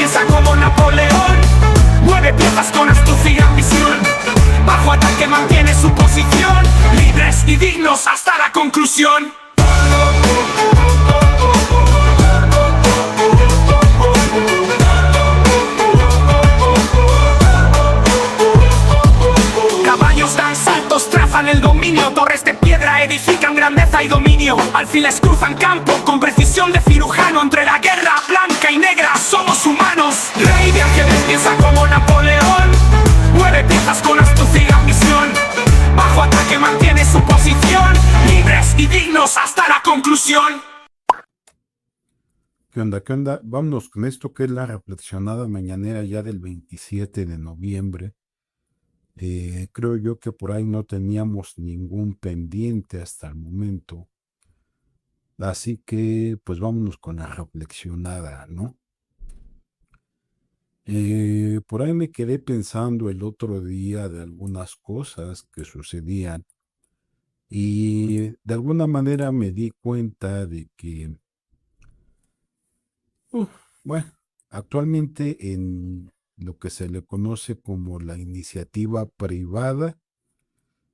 piensa como Napoleón, mueve piezas con astucia y ambición. Bajo ataque mantiene su posición, libres y dignos hasta la conclusión. Caballos dan saltos, trazan el dominio, torres de piedra edifican grandeza y dominio. Alfiles cruzan campo con precisión de cirujano. Entre la guerra blanca y negra somos humanos. Rey de ángeles piensa como Napoleón, mueve piezas con astucia y ambición. Bajo ataque mantiene su posición, libres y dignos hasta la conclusión. ¿Qué onda? ¿Qué onda? Vámonos con esto que es la reflexionada mañanera ya del 27 de noviembre. Creo yo que por ahí no teníamos ningún pendiente hasta el momento. Así que pues vámonos con la reflexionada, ¿no? Por ahí me quedé pensando el otro día de algunas cosas que sucedían y de alguna manera me di cuenta de que, bueno, actualmente en lo que se le conoce como la iniciativa privada,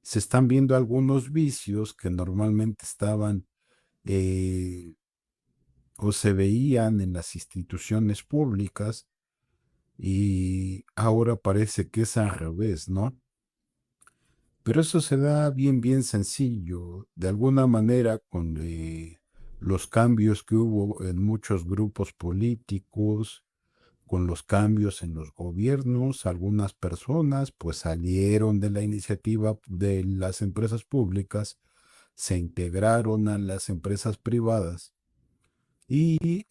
se están viendo algunos vicios que normalmente estaban o se veían en las instituciones públicas y ahora parece que es al revés, ¿no? Pero eso se da bien sencillo, de alguna manera con los cambios que hubo en muchos grupos políticos, con los cambios en los gobiernos, algunas personas pues salieron de la iniciativa de las empresas públicas, se integraron a las empresas privadas y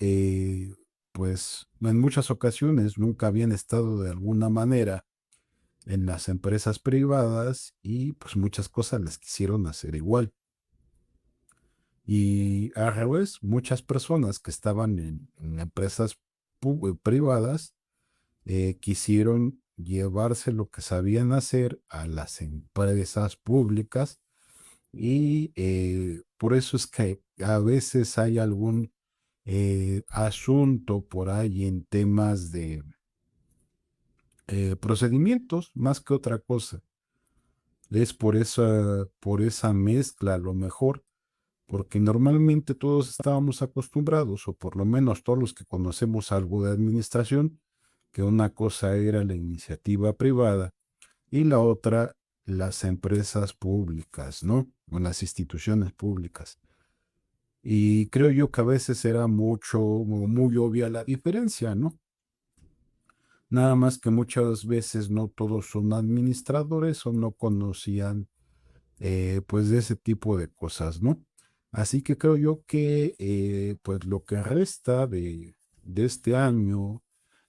pues en muchas ocasiones nunca habían estado de alguna manera en las empresas privadas y pues muchas cosas les quisieron hacer igual. Y al revés, muchas personas que estaban en empresas privadas quisieron llevarse lo que sabían hacer a las empresas públicas y por eso es que a veces hay algún asunto por ahí en temas de procedimientos más que otra cosa. Es por esa mezcla a lo mejor, porque normalmente todos estábamos acostumbrados, o por lo menos todos los que conocemos algo de administración, que una cosa era la iniciativa privada y la otra las empresas públicas, ¿no? O las instituciones públicas. Y creo yo que a veces era muy obvia la diferencia, ¿no? Nada más que muchas veces no todos son administradores o no conocían pues de ese tipo de cosas, ¿no? Así que creo yo que pues lo que resta de este año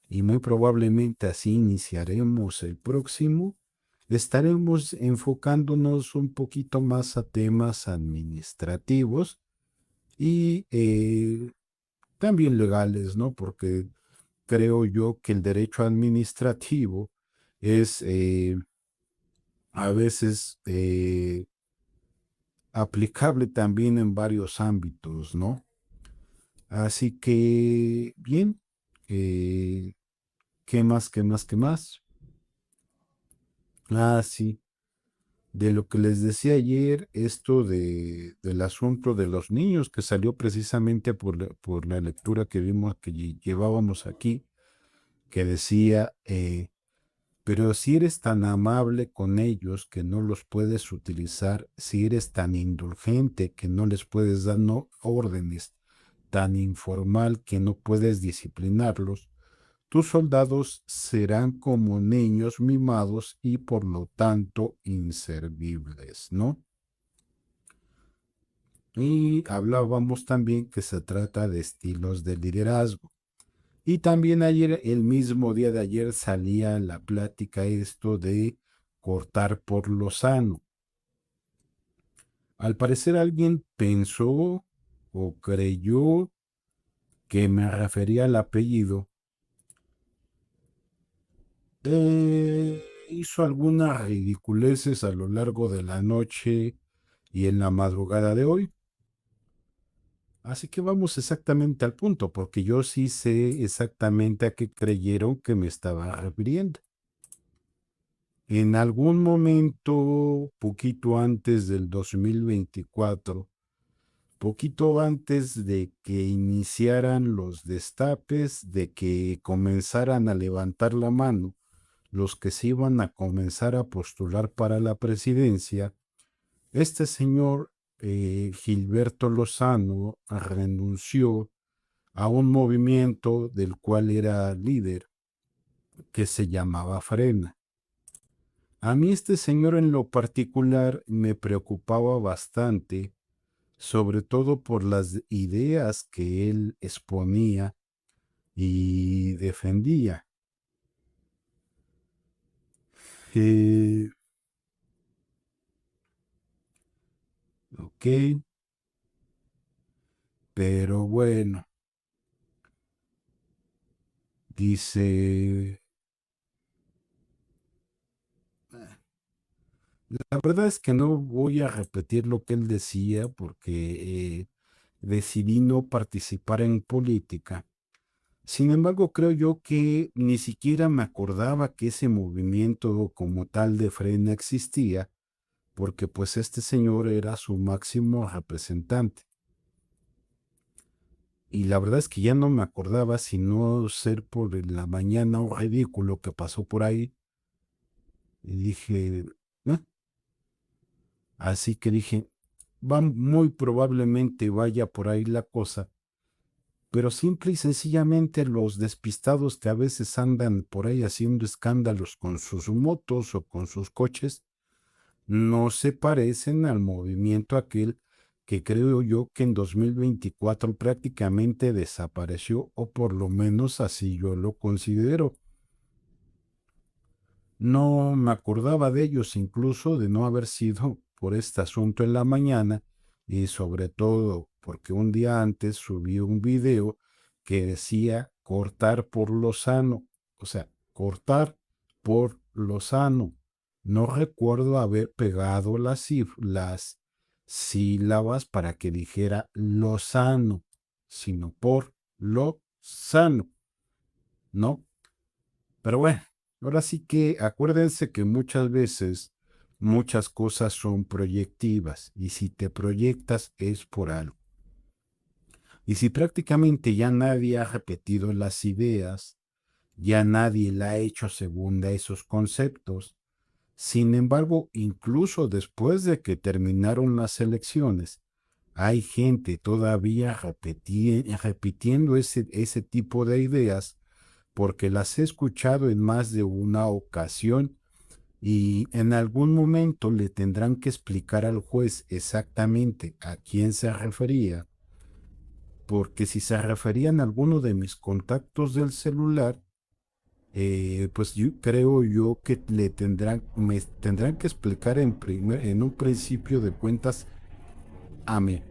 y muy probablemente así iniciaremos el próximo, estaremos enfocándonos un poquito más a temas administrativos y también legales, ¿no? Porque creo yo que el derecho administrativo es a veces aplicable también en varios ámbitos, ¿no? Así que, bien, ¿qué más, qué más, qué más? Ah, sí, de lo que les decía ayer, esto del asunto de los niños que salió precisamente por la lectura que vimos, que llevábamos aquí, que decía, pero si eres tan amable con ellos que no los puedes utilizar, si eres tan indulgente que no les puedes dar órdenes, tan informal que no puedes disciplinarlos, tus soldados serán como niños mimados y por lo tanto inservibles, ¿no? Y hablábamos también que se trata de estilos de liderazgo. Y también ayer, el mismo día de ayer, salía la plática esto de cortar por lo sano. Al parecer alguien pensó o creyó que me refería al apellido. Hizo algunas ridiculeces a lo largo de la noche y en la madrugada de hoy. Así que vamos exactamente al punto, porque yo sí sé exactamente a qué creyeron que me estaba refiriendo. En algún momento, poquito antes del 2024, poquito antes de que iniciaran los destapes, de que comenzaran a levantar la mano los que se iban a comenzar a postular para la presidencia, este señor Gilberto Lozano renunció a un movimiento del cual era líder, que se llamaba Frena. A mí este señor en lo particular me preocupaba bastante, sobre todo por las ideas que él exponía y defendía. Eh, ok, pero bueno, dice, la verdad es que no voy a repetir lo que él decía porque decidí no participar en política. Sin embargo, creo yo que ni siquiera me acordaba que ese movimiento como tal de Frena existía, porque pues este señor era su máximo representante. Y la verdad es que ya no me acordaba, sino ser por la mañana un ridículo que pasó por ahí. Y dije, "Ah". Así que dije, va, muy probablemente vaya por ahí la cosa, pero simple y sencillamente los despistados que a veces andan por ahí haciendo escándalos con sus motos o con sus coches, no se parecen al movimiento aquel que creo yo que en 2024 prácticamente desapareció, o por lo menos así yo lo considero. No me acordaba de ellos, incluso de no haber sido por este asunto en la mañana, y sobre todo porque un día antes subí un video que decía cortar por lo sano, o sea, cortar por lo sano. No recuerdo haber pegado las sílabas para que dijera lo sano, sino por lo sano, ¿no? Pero bueno, ahora sí que acuérdense que muchas veces muchas cosas son proyectivas, y si te proyectas es por algo. Y si prácticamente ya nadie ha repetido las ideas, ya nadie la ha hecho según esos conceptos, sin embargo, incluso después de que terminaron las elecciones, hay gente todavía repitiendo ese tipo de ideas, porque las he escuchado en más de una ocasión, y en algún momento le tendrán que explicar al juez exactamente a quién se refería, porque si se referían a alguno de mis contactos del celular, pues yo creo yo que me tendrán que explicar en un principio de cuentas a mí.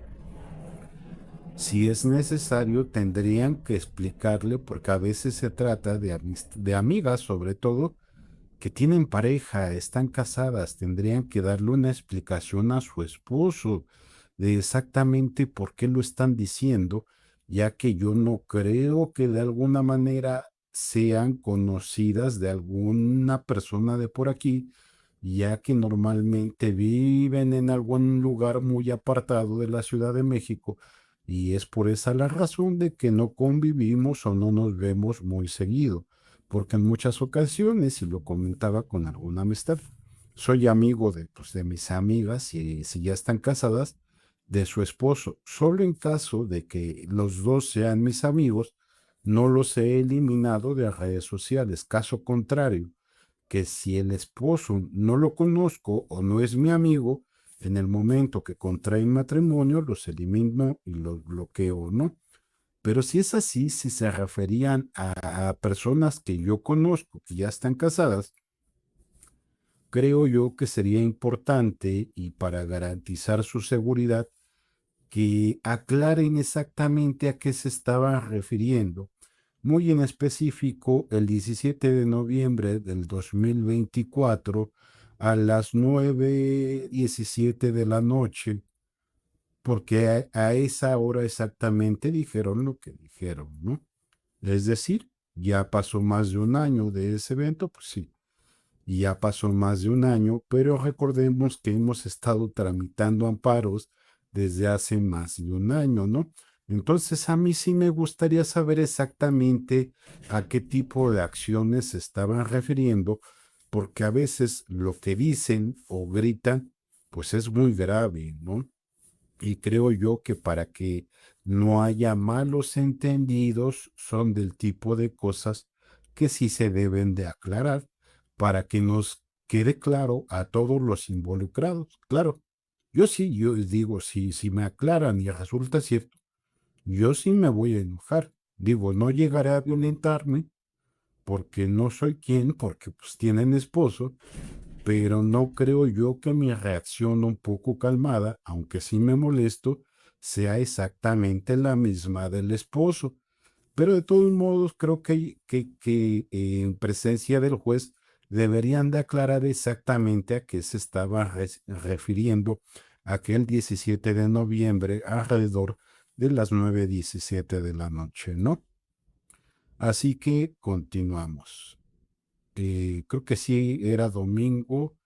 Si es necesario, tendrían que explicarle, porque a veces se trata de amigas, sobre todo, que tienen pareja, están casadas, tendrían que darle una explicación a su esposo de exactamente por qué lo están diciendo, ya que yo no creo que de alguna manera sean conocidas de alguna persona de por aquí, ya que normalmente viven en algún lugar muy apartado de la Ciudad de México, y es por esa la razón de que no convivimos o no nos vemos muy seguido, porque en muchas ocasiones, y lo comentaba con alguna amistad, soy amigo de, pues, de mis amigas, y si ya están casadas, de su esposo. Solo en caso de que los dos sean mis amigos, no los he eliminado de redes sociales. Caso contrario, que si el esposo no lo conozco o no es mi amigo, en el momento que contraen matrimonio, los elimino y los bloqueo, ¿no? Pero si es así, si se referían a personas que yo conozco, que ya están casadas, creo yo que sería importante, y para garantizar su seguridad, que aclaren exactamente a qué se estaban refiriendo. Muy en específico, el 17 de noviembre del 2024, a las 9:17 de la noche, porque a esa hora exactamente dijeron lo que dijeron, ¿no? Es decir, ya pasó más de un año de ese evento, pues sí, ya pasó más de un año, pero recordemos que hemos estado tramitando amparos desde hace más de un año, ¿no? Entonces a mí sí me gustaría saber exactamente a qué tipo de acciones se estaban refiriendo, porque a veces lo que dicen o gritan, pues es muy grave, ¿no? Y creo yo que para que no haya malos entendidos son del tipo de cosas que sí se deben de aclarar para que nos quede claro a todos los involucrados. Claro, yo digo, si me aclaran y resulta cierto, yo sí me voy a enojar. Digo, no llegaré a violentarme porque no soy quien, porque pues tienen esposo, pero no creo yo que mi reacción un poco calmada, aunque sí me molesto, sea exactamente la misma del esposo. Pero de todos modos, creo que en presencia del juez deberían de aclarar exactamente a qué se estaba refiriendo aquel 17 de noviembre alrededor de las 9:17 de la noche, ¿no? Así que continuamos. Creo que sí era domingo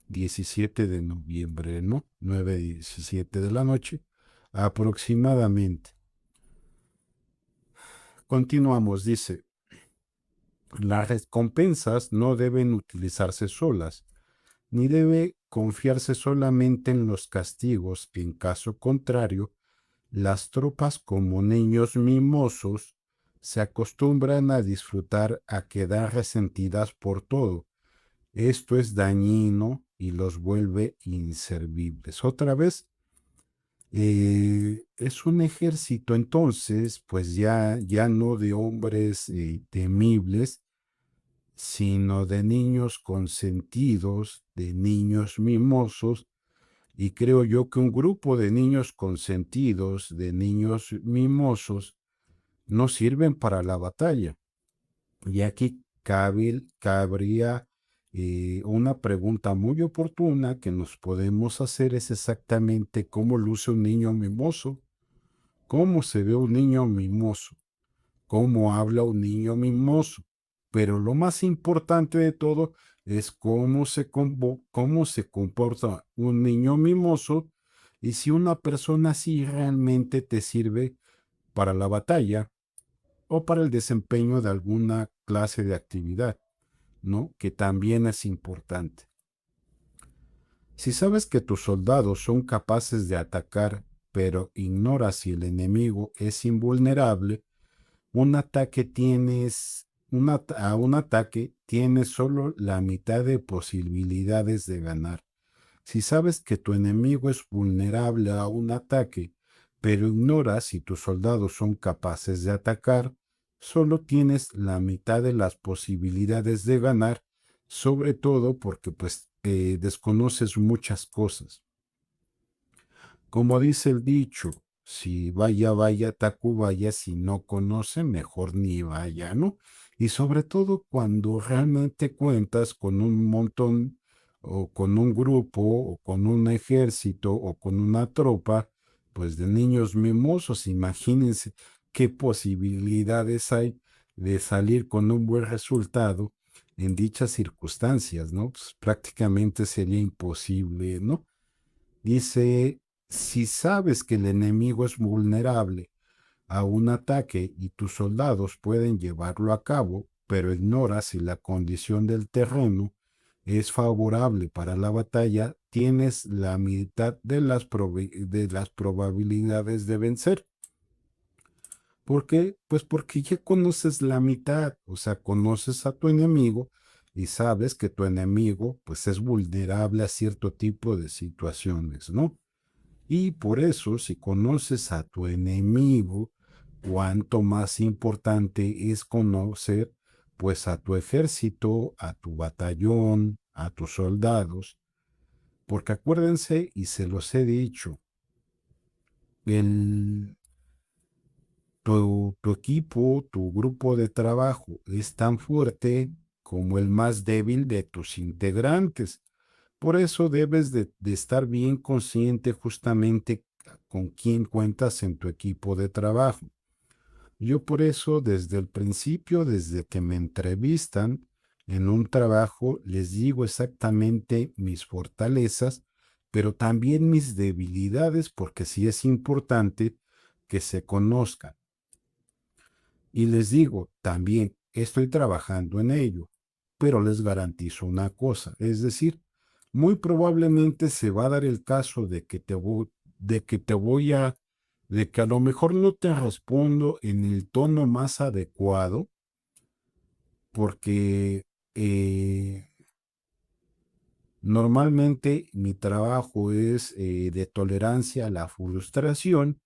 17 de noviembre, ¿no? 9:17 de la noche, aproximadamente. Continuamos, dice, las recompensas no deben utilizarse solas, ni debe confiarse solamente en los castigos, que en caso contrario, las tropas como niños mimosos se acostumbran a disfrutar a quedar resentidas por todo. Esto es dañino y los vuelve inservibles. Otra vez, es un ejército entonces, pues ya no de hombres temibles, sino de niños consentidos, de niños mimosos, y creo yo que un grupo de niños consentidos, de niños mimosos, no sirven para la batalla. Y aquí cabría una pregunta muy oportuna que nos podemos hacer es exactamente cómo luce un niño mimoso, cómo se ve un niño mimoso, cómo habla un niño mimoso. Pero lo más importante de todo es cómo se comporta un niño mimoso y si una persona así realmente te sirve para la batalla o para el desempeño de alguna clase de actividad, ¿no? Que también es importante. Si sabes que tus soldados son capaces de atacar, pero ignoras si el enemigo es invulnerable, a un ataque tienes solo la mitad de posibilidades de ganar. Si sabes que tu enemigo es vulnerable a un ataque, pero ignoras si tus soldados son capaces de atacar, solo tienes la mitad de las posibilidades de ganar, sobre todo porque pues desconoces muchas cosas. Como dice el dicho, si vaya, vaya, Tacubaya, si no conoce, mejor ni vaya, ¿no? Y sobre todo cuando realmente cuentas con un montón o con un grupo o con un ejército o con una tropa, pues de niños mimosos, imagínense qué posibilidades hay de salir con un buen resultado en dichas circunstancias, ¿no? Pues prácticamente sería imposible, ¿no? Dice, si sabes que el enemigo es vulnerable a un ataque y tus soldados pueden llevarlo a cabo, pero ignoras si la condición del terreno es favorable para la batalla, tienes la mitad de de las probabilidades de vencer. ¿Por qué? Pues porque ya conoces la mitad, o sea, conoces a tu enemigo y sabes que tu enemigo pues es vulnerable a cierto tipo de situaciones, ¿no? Y por eso, si conoces a tu enemigo, cuanto más importante es conocer pues a tu ejército, a tu batallón, a tus soldados, porque acuérdense, y se los he dicho, el, tu equipo, tu grupo de trabajo es tan fuerte como el más débil de tus integrantes. Por eso debes de estar bien consciente justamente con quién cuentas en tu equipo de trabajo. Yo por eso desde el principio, desde que me entrevistan en un trabajo, les digo exactamente mis fortalezas, pero también mis debilidades, porque sí es importante que se conozcan. Y les digo, también estoy trabajando en ello, pero les garantizo una cosa, es decir, muy probablemente se va a dar el caso de que de que a lo mejor no te respondo en el tono más adecuado, porque normalmente mi trabajo es de tolerancia a la frustración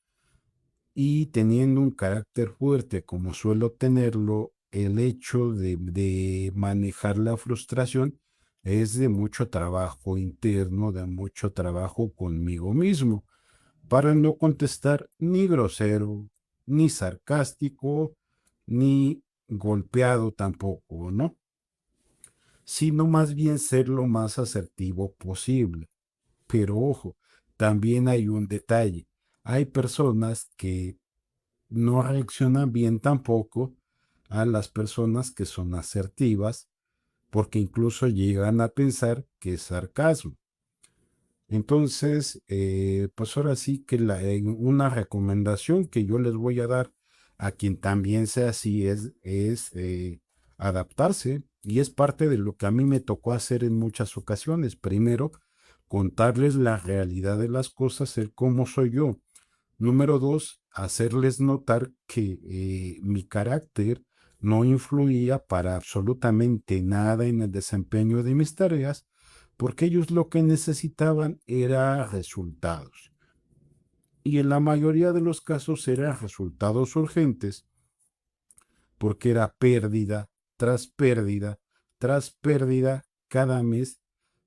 y teniendo un carácter fuerte como suelo tenerlo, el hecho de manejar la frustración es de mucho trabajo interno, de mucho trabajo conmigo mismo, para no contestar ni grosero, ni sarcástico, ni golpeado tampoco, ¿no? Sino más bien ser lo más asertivo posible. Pero ojo, también hay un detalle. Hay personas que no reaccionan bien tampoco a las personas que son asertivas, porque incluso llegan a pensar que es sarcasmo. Entonces, pues ahora sí que una recomendación que yo les voy a dar a quien también sea así es adaptarse, y es parte de lo que a mí me tocó hacer en muchas ocasiones. Primero, contarles la realidad de las cosas, el cómo soy yo. Número dos, hacerles notar que mi carácter no influía para absolutamente nada en el desempeño de mis tareas, porque ellos lo que necesitaban era resultados. Y en la mayoría de los casos eran resultados urgentes, porque era pérdida tras pérdida tras pérdida cada mes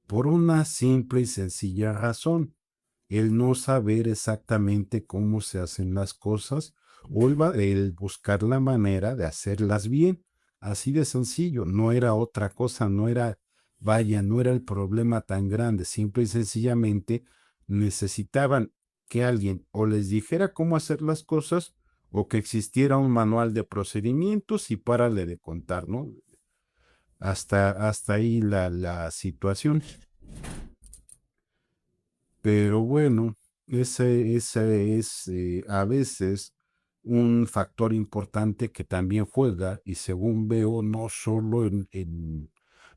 por una simple y sencilla razón: el no saber exactamente cómo se hacen las cosas o el buscar la manera de hacerlas bien. Así de sencillo, no era otra cosa, no era, vaya, no era el problema tan grande, simple y sencillamente necesitaban que alguien o les dijera cómo hacer las cosas o que existiera un manual de procedimientos y párale de contar, ¿no? Hasta ahí la situación. Pero bueno, ese es a veces un factor importante que también juega, y según veo, no solo en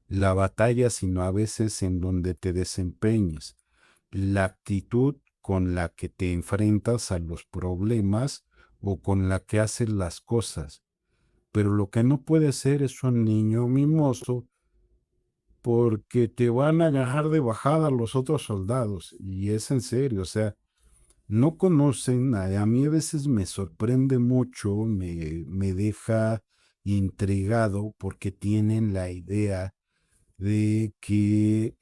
la batalla, sino a veces en donde te desempeñes. La actitud con la que te enfrentas a los problemas o con la que haces las cosas. Pero lo que no puede ser es un niño mimoso, porque te van a agarrar de bajada los otros soldados. Y es en serio, o sea, no conocen, a mí a veces me sorprende mucho, me deja intrigado porque tienen la idea de que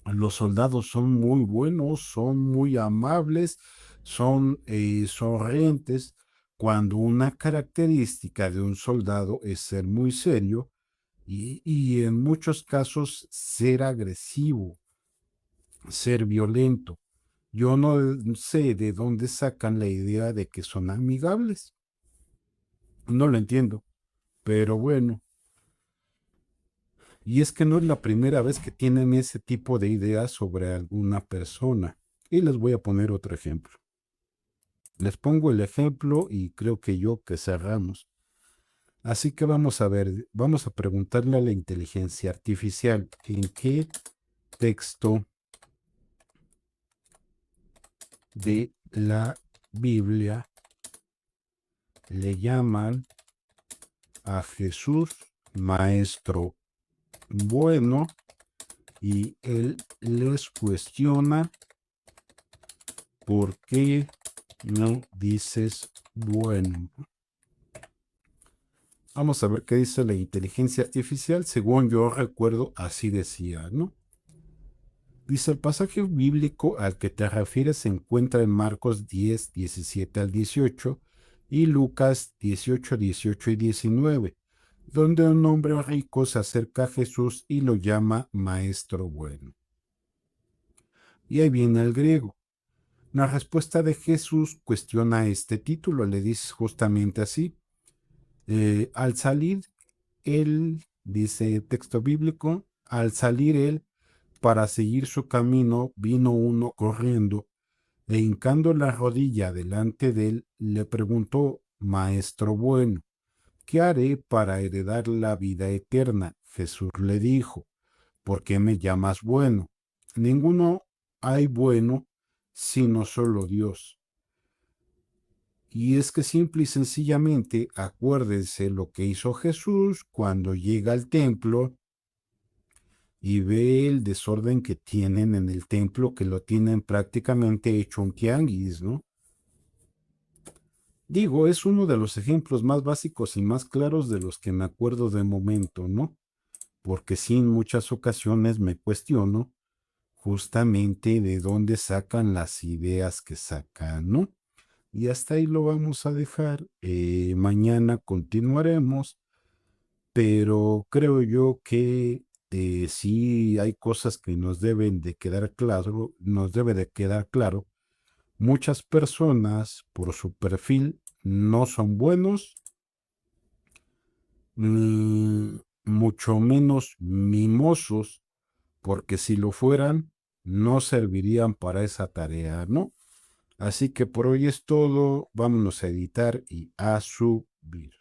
los soldados son muy buenos, son muy amables, son sonrientes, cuando una característica de un soldado es ser muy serio y en muchos casos ser agresivo, ser violento. Yo no sé de dónde sacan la idea de que son amigables. No lo entiendo, pero bueno. Y es que no es la primera vez que tienen ese tipo de ideas sobre alguna persona. Y les voy a poner otro ejemplo. Les pongo el ejemplo y creo que cerramos. Así que vamos a ver, vamos a preguntarle a la inteligencia artificial en qué texto de la Biblia le llaman a Jesús maestro bueno, y él les cuestiona: ¿por qué no dices bueno? Vamos a ver qué dice la inteligencia artificial. Según yo recuerdo, así decía, ¿no? Dice: el pasaje bíblico al que te refieres se encuentra en Marcos 10, 17 al 18 y Lucas 18, 18 y 19, donde un hombre rico se acerca a Jesús y lo llama maestro bueno. Y ahí viene el griego. La respuesta de Jesús cuestiona este título, le dice justamente así. Al salir él, dice el texto bíblico, al salir él para seguir su camino, vino uno corriendo e hincando la rodilla delante de él, le preguntó, Maestro bueno, ¿qué haré para heredar la vida eterna? Jesús le dijo, ¿por qué me llamas bueno? Ninguno hay bueno sino solo Dios. Y es que simple y sencillamente acuérdense lo que hizo Jesús cuando llega al templo y ve el desorden que tienen en el templo, que lo tienen prácticamente hecho un tianguis, ¿no? Digo, es uno de los ejemplos más básicos y más claros de los que me acuerdo de momento, ¿no? Porque sí, en muchas ocasiones me cuestiono justamente de dónde sacan las ideas que sacan, ¿no? Y hasta ahí lo vamos a dejar. Mañana continuaremos, pero creo yo que sí hay cosas que nos deben de quedar claro, nos debe de quedar claro. Muchas personas por su perfil no son buenos, ni mucho menos mimosos, porque si lo fueran, no servirían para esa tarea, ¿no? Así que por hoy es todo, vámonos a editar y a subir.